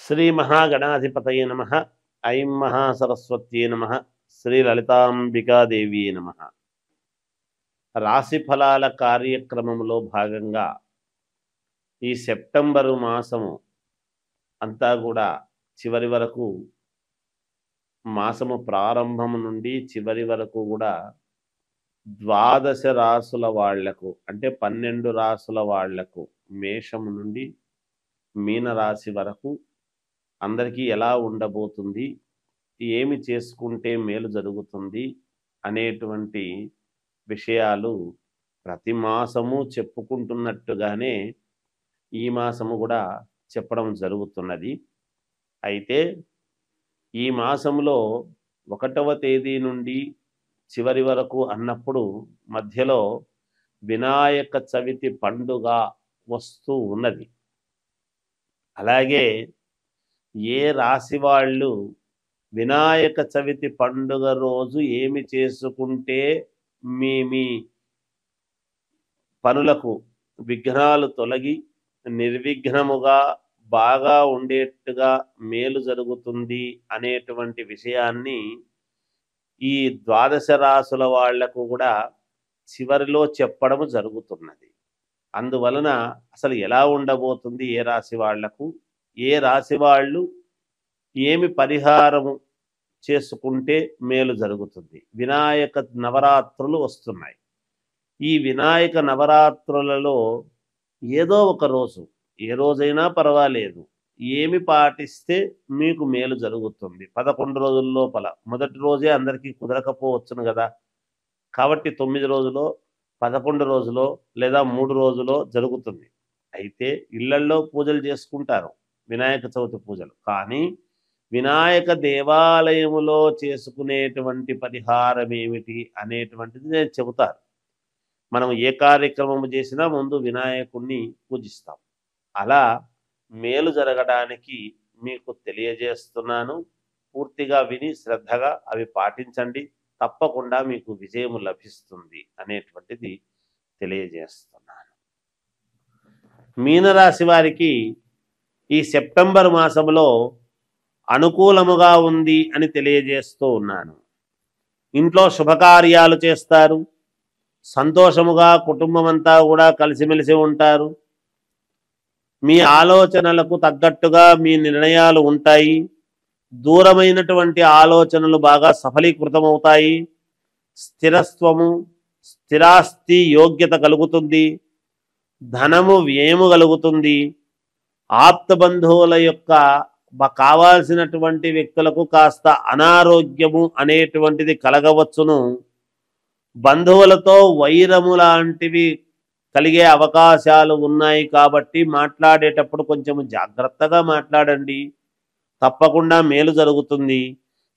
శ్రీ మహాగణాధిపతయే నమః. ఐం మహాసరస్వత్యే నమః. శ్రీ లలితాంబికాదేవి నమః. రాశి ఫలాల కార్యక్రమంలో భాగంగా ఈ సెప్టెంబరు మాసము అంతా కూడా చివరి వరకు, మాసము ప్రారంభం నుండి చివరి వరకు కూడా ద్వాదశ రాసుల వాళ్లకు, అంటే 12 రాసుల వాళ్లకు, మేషము నుండి మీనరాశి వరకు అందరికీ ఎలా ఉండబోతుంది, ఏమి చేసుకుంటే మేలు జరుగుతుంది అనేటువంటి విషయాలు ప్రతి మాసము చెప్పుకుంటున్నట్టుగానే ఈ మాసము కూడా చెప్పడం జరుగుతున్నది. అయితే ఈ మాసంలో 1వ తేదీ నుండి చివరి వరకు అన్నప్పుడు మధ్యలో వినాయక చవితి పండుగ వస్తూ ఉన్నది. అలాగే ఏ రాశి వాళ్ళు వినాయక చవితి పండుగ రోజు ఏమి చేసుకుంటే మీ పనులకు విఘ్నాలు తొలగి నిర్విఘ్నముగా బాగా ఉండేట్టుగా మేలు జరుగుతుంది అనేటువంటి విషయాన్ని ఈ ద్వాదశ రాసుల వాళ్లకు కూడా చివరిలో చెప్పడం జరుగుతున్నది. అందువలన అసలు ఎలా ఉండబోతుంది, ఏ రాశి వాళ్లకు, ఏ రాశి వాళ్ళు ఏమి పరిహారము చేసుకుంటే మేలు జరుగుతుంది. వినాయక నవరాత్రులు వస్తున్నాయి. ఈ వినాయక నవరాత్రులలో ఏదో ఒక రోజు, ఏ రోజైనా పర్వాలేదు, ఏమి పాటిస్తే మీకు మేలు జరుగుతుంది. 11 రోజుల లోపల మొదటి రోజే అందరికీ కుదరకపోవచ్చును కదా. కాబట్టి 9 రోజులో, 11 రోజులో లేదా 3 రోజులో జరుగుతుంది. అయితే ఇళ్లల్లో పూజలు చేసుకుంటారు, వినాయక చవితి పూజలు. కానీ వినాయక దేవాలయములో చేసుకునేటువంటి పరిహారం ఏమిటి అనేటువంటిది నేను చెబుతాను. మనం ఏ కార్యక్రమం చేసినా ముందు వినాయకుడిని పూజిస్తాం. అలా మేలు జరగడానికి మీకు తెలియజేస్తున్నాను. పూర్తిగా విని శ్రద్ధగా అవి పాటించండి, తప్పకుండా మీకు విజయం లభిస్తుంది అనేటువంటిది తెలియజేస్తున్నాను. మీనరాశి వారికి ఈ సెప్టెంబర్ మాసంలో అనుకూలముగా ఉంది అని తెలియజేస్తూ ఉన్నాను. ఇంట్లో శుభకార్యాలు చేస్తారు, సంతోషముగా కుటుంబం అంతా కూడా కలిసిమెలిసి ఉంటారు. మీ ఆలోచనలకు తగ్గట్టుగా మీ నిర్ణయాలు ఉంటాయి. దూరమైనటువంటి ఆలోచనలు బాగా సఫలీకృతమవుతాయి. స్థిరత్వము, స్థిరాస్తి యోగ్యత కలుగుతుంది. ధనము వ్యయము కలుగుతుంది. ఆప్తబంధువుల యొక్క కావాల్సినటువంటి వ్యక్తులకు కాస్త అనారోగ్యము అనేటువంటిది కలగవచ్చును. బంధువులతో వైరము లాంటివి కలిగే అవకాశాలు ఉన్నాయి. కాబట్టి మాట్లాడేటప్పుడు కొంచెం జాగ్రత్తగా మాట్లాడండి, తప్పకుండా మేలు జరుగుతుంది.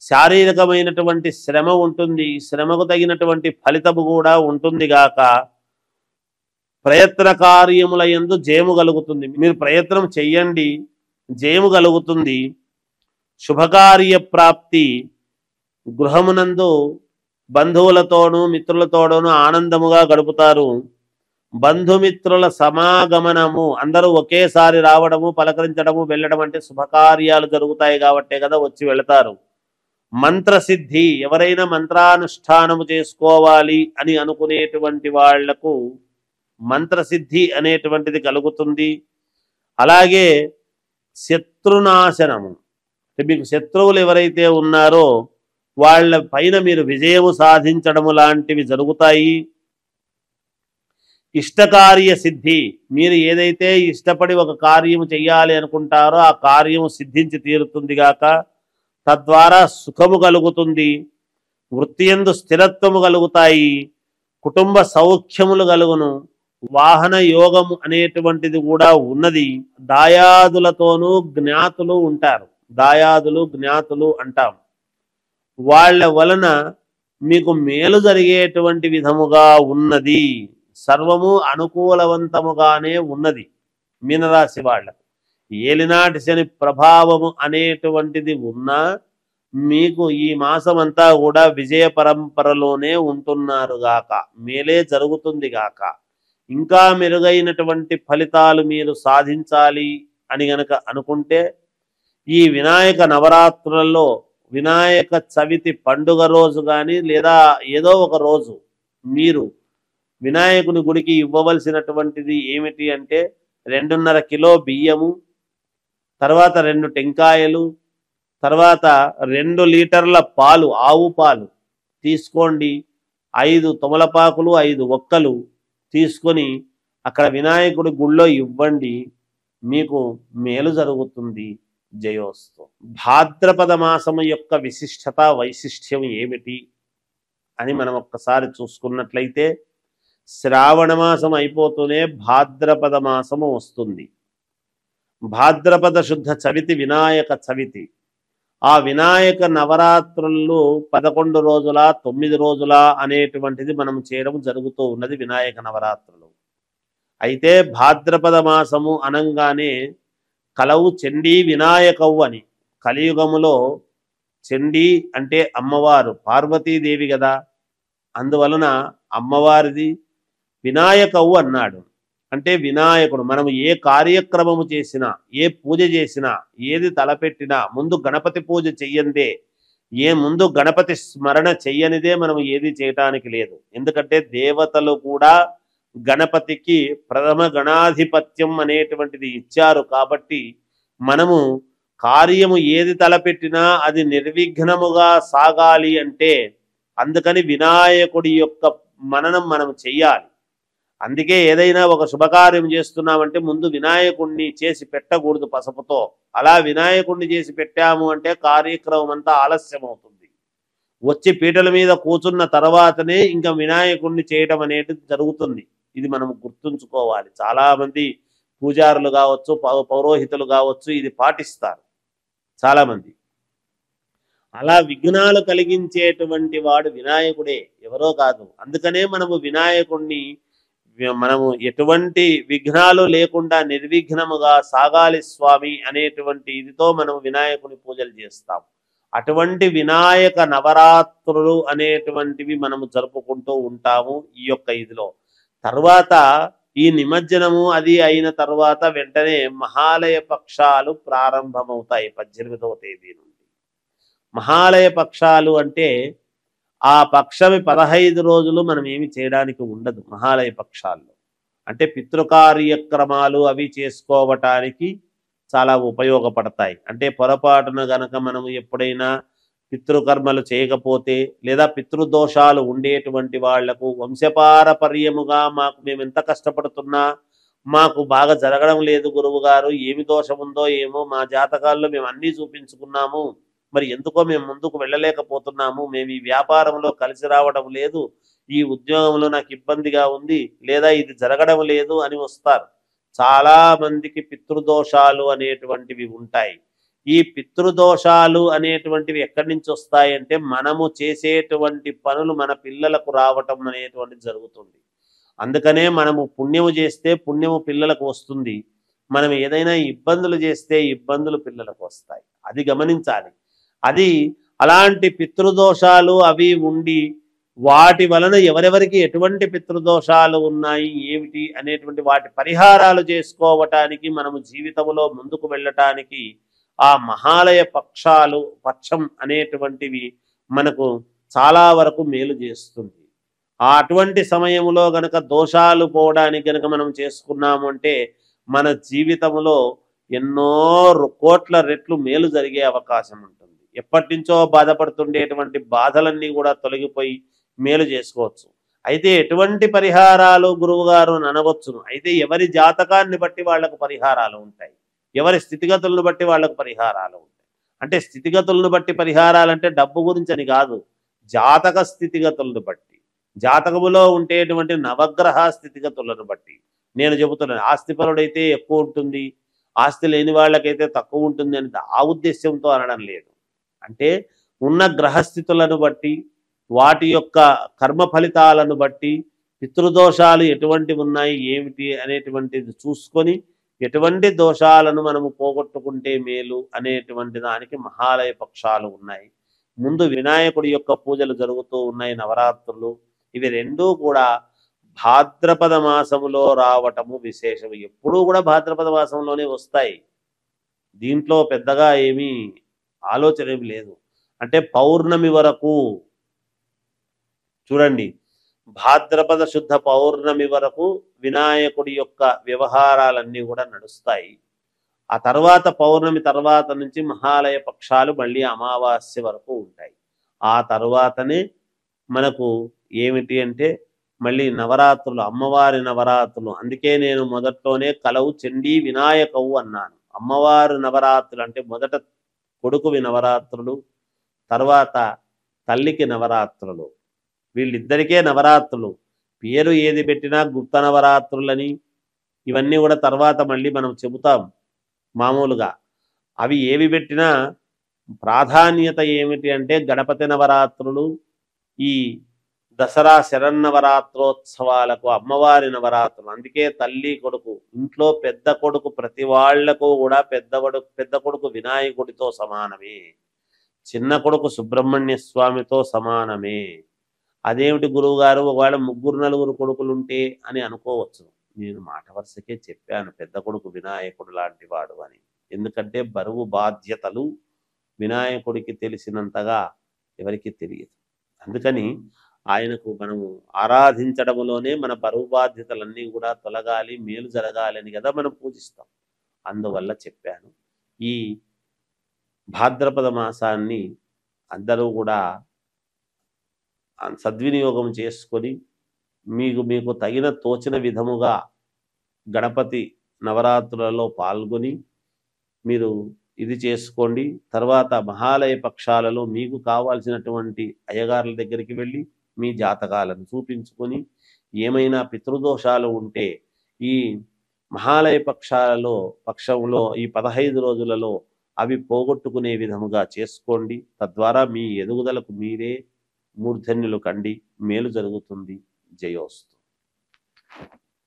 శారీరకమైనటువంటి శ్రమ ఉంటుంది, శ్రమకు తగినటువంటి ఫలితము కూడా ఉంటుంది గాక. ప్రయత్న కార్యముల యందు జయము కలుగుతుంది. మీరు ప్రయత్నం చెయ్యండి, జయము కలుగుతుంది. శుభకార్య ప్రాప్తి, గృహమునందు బంధువులతోనూ మిత్రులతోనూ ఆనందముగా గడుపుతారు. బంధుమిత్రుల సమాగమనము, అందరూ ఒకేసారి రావడము, పలకరించడము, వెళ్ళడం అంటే శుభకార్యాలు జరుగుతాయి కాబట్టే కదా వచ్చి వెళతారు. మంత్రసిద్ధి, ఎవరైనా మంత్రానుష్ఠానము చేసుకోవాలి అని అనుకునేటువంటి వాళ్లకు మంత్రసిద్ధి అనేటువంటిది కలుగుతుంది. అలాగే శత్రునాశనము, మీకు శత్రువులు ఎవరైతే ఉన్నారో వాళ్ళ పైన మీరు విజయము సాధించడము లాంటివి జరుగుతాయి. ఇష్టకార్య సిద్ధి, మీరు ఏదైతే ఇష్టపడి ఒక కార్యము చెయ్యాలి అనుకుంటారో ఆ కార్యము సిద్ధించి తీరుతుంది గాక. తద్వారా సుఖము కలుగుతుంది. వృత్తియందు స్థిరత్వము కలుగుతాయి. కుటుంబ సౌఖ్యములు కలుగును. వాహన యోగము అనేటువంటిది కూడా ఉన్నది. దాయాదులతోనూ జ్ఞాతులు ఉంటారు, దాయాదులు జ్ఞాతులు అంటాం. వాళ్ళ వలన మీకు మేలు జరిగేటువంటి విధముగా ఉన్నది. సర్వము అనుకూలవంతముగానే ఉన్నది. మీనరాశి వాళ్ళకు ఏలినాటి శని ప్రభావము అనేటువంటిది ఉన్నా మీకు ఈ మాసమంతా కూడా విజయ పరంపరలోనే ఉంటున్నారు గాక, మేలే జరుగుతుంది గాక. ఇంకా మెరుగైనటువంటి ఫలితాలు మీరు సాధించాలి అని గనక అనుకుంటే ఈ వినాయక నవరాత్రులలో వినాయక చవితి పండుగ రోజు కానీ లేదా ఏదో ఒక రోజు మీరు వినాయకుని గుడికి ఇవ్వవలసినటువంటిది ఏమిటి అంటే 2.5 కిలో బియ్యము, తర్వాత 2 టెంకాయలు, తర్వాత 2 లీటర్ల పాలు, ఆవు పాలు తీసుకోండి. 5 తమలపాకులు, 5 ఒక్కలు తీసుకొని అక్కడ వినాయకుడి గుళ్ళో ఇవ్వండి. మీకు మేలు జరుగుతుంది. జయోస్తు. భాద్రపద మాసము యొక్క విశిష్టత వైశిష్ట్యం ఏమిటి అని మనం ఒక్కసారి చూసుకున్నట్లయితే, శ్రావణ మాసం అయిపోతూనే భాద్రపద మాసము వస్తుంది. భాద్రపద శుద్ధ చవితి వినాయక చవితి. ఆ వినాయక నవరాత్రులు 11 రోజుల 9 రోజుల అనేటువంటిది మనం చేయడం జరుగుతూ ఉన్నది వినాయక నవరాత్రులు. అయితే భాద్రపద మాసము అనంగానే కలవు చండీ వినాయకవు అని. కలియుగములో చండీ అంటే అమ్మవారు పార్వతీదేవి కదా, అందువలన అమ్మవారిది వినాయకవు అన్నాడు. అంటే వినాయకుడు. మనం ఏ కార్యక్రమము చేసినా, ఏ పూజ చేసినా, ఏది తలపెట్టినా ముందు గణపతి పూజ చెయ్యందే, ముందు గణపతి స్మరణ చెయ్యనిదే మనం ఏది చేయటానికి లేదు. ఎందుకంటే దేవతలు కూడా గణపతికి ప్రథమ గణాధిపత్యం అనేటువంటిది ఇచ్చారు. కాబట్టి మనము కార్యము ఏది తలపెట్టినా అది నిర్విఘ్నముగా సాగాలి అంటే అందుకని వినాయకుడి యొక్క మననం మనం చెయ్యాలి. అందుకే ఏదైనా ఒక శుభకార్యం చేస్తున్నామంటే ముందు వినాయకుడిని చేసి పెట్టకూడదు పసుపుతో. అలా వినాయకుడిని చేసి పెట్టాము అంటే కార్యక్రమం అంతా ఆలస్యం అవుతుంది. వచ్చి పీటల మీద కూర్చున్న తర్వాతనే ఇంకా వినాయకుడిని చేయటం అనేది జరుగుతుంది. ఇది మనం గుర్తుంచుకోవాలి. చాలామంది పూజారులు కావచ్చు, పౌరోహితులు కావచ్చు ఇది పాటిస్తారు చాలామంది. అలా విఘ్నాలు కలిగించేటువంటి వాడు వినాయకుడే, ఎవరో కాదు. అందుకనే మనము వినాయకుడిని మనము ఎటువంటి విఘ్నాలు లేకుండా నిర్విఘ్నముగా సాగాలి స్వామి అనేటువంటి ఇదితో మనం వినాయకుని పూజలు చేస్తాం. అటువంటి వినాయక నవరాత్రులు అనేటువంటివి మనము జరుపుకుంటూ ఉంటాము ఈ యొక్క ఇదిలో. తర్వాత ఈ నిమజ్జనము అది అయిన తర్వాత వెంటనే మహాలయ పక్షాలు ప్రారంభమవుతాయి 18వ తేదీ నుండి. మహాలయ పక్షాలు అంటే ఆ పక్షమి 15 రోజులు మనం ఏమి చేయడానికి ఉండదు. మహాలయ పక్షాల్లో అంటే పితృకార్యక్రమాలు అవి చేసుకోవటానికి చాలా ఉపయోగపడతాయి. అంటే పొరపాటున గనక మనము ఎప్పుడైనా పితృకర్మలు చేయకపోతే లేదా పితృదోషాలు ఉండేటువంటి వాళ్లకు వంశపారపర్యముగా మేము ఎంత కష్టపడుతున్నా మాకు బాగా జరగడం లేదు గురువు గారు, ఏమి దోషం ఉందో ఏమో, మా జాతకాల్లో మేము అన్నీ చూపించుకున్నాము, మరి ఎందుకో మేము ముందుకు వెళ్ళలేకపోతున్నాము, మేము ఈ వ్యాపారంలో కలిసి రావడం లేదు, ఈ ఉద్యోగంలో నాకు ఇబ్బందిగా ఉంది, లేదా ఇది జరగడం లేదు అని వస్తారు. చాలా మందికి పితృదోషాలు అనేటువంటివి ఉంటాయి. ఈ పితృదోషాలు అనేటువంటివి ఎక్కడి నుంచి వస్తాయంటే మనము చేసేటువంటి పనులు మన పిల్లలకు రావటం అనేటువంటిది జరుగుతుంది. అందుకనే మనము పుణ్యము చేస్తే పుణ్యము పిల్లలకు వస్తుంది, మనం ఏదైనా ఇబ్బందులు చేస్తే ఇబ్బందులు పిల్లలకు వస్తాయి. అది గమనించాలి. అది అలాంటి పితృదోషాలు అవి ఉండి వాటి వలన ఎవరెవరికి ఎటువంటి పితృదోషాలు ఉన్నాయి ఏమిటి అనేటువంటి వాటి పరిహారాలు చేసుకోవటానికి మనము జీవితంలో ముందుకు వెళ్ళటానికి ఆ మహాలయ పక్షం అనేటువంటివి మనకు చాలా వరకు మేలు చేస్తుంది. అటువంటి సమయంలో గనక దోషాలు పోవడానికి గనక మనం చేసుకున్నాము అంటే మన జీవితంలో ఎన్నో కోట్ల రెట్లు మేలు జరిగే అవకాశం ఉంటుంది. ఎప్పటి నుంచో బాధపడుతుండేటువంటి బాధలన్నీ కూడా తొలగిపోయి మేలు చేసుకోవచ్చు. అయితే ఎటువంటి పరిహారాలు గురువుగారు అనవచ్చును. అయితే ఎవరి జాతకాన్ని బట్టి వాళ్లకు పరిహారాలు ఉంటాయి, ఎవరి స్థితిగతులను బట్టి వాళ్లకు పరిహారాలు ఉంటాయి. అంటే స్థితిగతులను బట్టి పరిహారాలంటే డబ్బు గురించి అని కాదు, జాతక స్థితిగతులను బట్టి, జాతకములో ఉండేటువంటి నవగ్రహ స్థితిగతులను బట్టి నేను చెబుతున్నాను. ఆస్తిపరుడైతే ఎక్కువ ఉంటుంది, ఆస్తి లేని వాళ్ళకైతే తక్కువ ఉంటుంది అని ఆ ఉద్దేశ్యంతో అనడం లేదు. అంటే ఉన్న గ్రహస్థితులను బట్టి వాటి యొక్క కర్మ ఫలితాలను బట్టి పితృదోషాలు ఎటువంటి ఉన్నాయి ఏమిటి అనేటువంటిది చూసుకొని ఎటువంటి దోషాలను మనము పోగొట్టుకుంటే మేలు అనేటువంటి దానికి మహాలయ పక్షాలు ఉన్నాయి. ముందు వినాయకుడి యొక్క పూజలు జరుగుతూ ఉన్నాయి, నవరాత్రులు. ఇవి రెండూ కూడా భాద్రపద మాసములో రావటము విశేషం. ఎప్పుడూ కూడా భాద్రపద మాసంలోనే వస్తాయి. దీంట్లో పెద్దగా ఏమీ ఆలోచన ఏమి లేదు. అంటే పౌర్ణమి వరకు చూడండి, భాద్రపద శుద్ధ పౌర్ణమి వరకు వినాయకుడి యొక్క వ్యవహారాలన్నీ కూడా నడుస్తాయి. ఆ తర్వాత పౌర్ణమి తర్వాత నుంచి మహాలయ పక్షాలు మళ్ళీ అమావాస్య వరకు ఉంటాయి. ఆ తర్వాతనే మనకు ఏమిటి అంటే మళ్ళీ నవరాత్రులు, అమ్మవారి నవరాత్రులు. అందుకే నేను మొదట్లోనే కలవు చండీ వినాయకవు అన్నాను. అమ్మవారి నవరాత్రులు అంటే మొదట కొడుకువి నవరాత్రులు, తర్వాత తల్లికి నవరాత్రులు. వీళ్ళిద్దరికే నవరాత్రులు. పేరు ఏది పెట్టినా గుప్త నవరాత్రులని ఇవన్నీ కూడా తర్వాత మళ్ళీ మనం చెబుతాం మామూలుగా. అవి ఏవి పెట్టినా ప్రాధాన్యత ఏమిటి అంటే గణపతి నవరాత్రులు, ఈ దసరా శరన్నవరాత్రోత్సవాలకు అమ్మవారి నవరాత్రులు. అందుకే తల్లి కొడుకు, ఇంట్లో పెద్ద కొడుకు ప్రతి వాళ్లకు కూడా పెద్ద కొడుకు వినాయకుడితో సమానమే, చిన్న కొడుకు సుబ్రహ్మణ్య స్వామితో సమానమే. అదేమిటి గురువు గారు, ఒకవేళ 3-4 కొడుకులుంటే అని అనుకోవచ్చు. నేను మాట వరుసకే చెప్పాను పెద్ద కొడుకు వినాయకుడు లాంటి వాడు అని. ఎందుకంటే బరువు బాధ్యతలు వినాయకుడికి తెలిసినంతగా ఎవరికి తెలియదు. అందుకని ఆయనకు మనము ఆరాధించడంలోనే మన బరువు బాధ్యతలన్నీ కూడా తొలగాలి, మేలు జరగాలి అని కదా మనం పూజిస్తాం. అందువల్ల చెప్పాను. ఈ భాద్రపద మాసాన్ని అందరూ కూడా సద్వినియోగం చేసుకొని మీకు తగిన తోచిన విధముగా గణపతి నవరాత్రులలో పాల్గొని మీరు ఇది చేసుకోండి. తర్వాత మహాలయ పక్షాలలో మీకు కావాల్సినటువంటి అయ్యగారుల దగ్గరికి వెళ్ళి మీ జాతకాలను చూపించుకొని ఏమైనా పితృదోషాలు ఉంటే ఈ మహాలయ పక్షంలో ఈ 15 రోజులలో అవి పోగొట్టుకునే విధముగా చేసుకోండి. తద్వారా మీ ఎదుగుదలకు మీరే మూర్ధన్యులు కండి, మేలు జరుగుతుంది. జయోస్తు.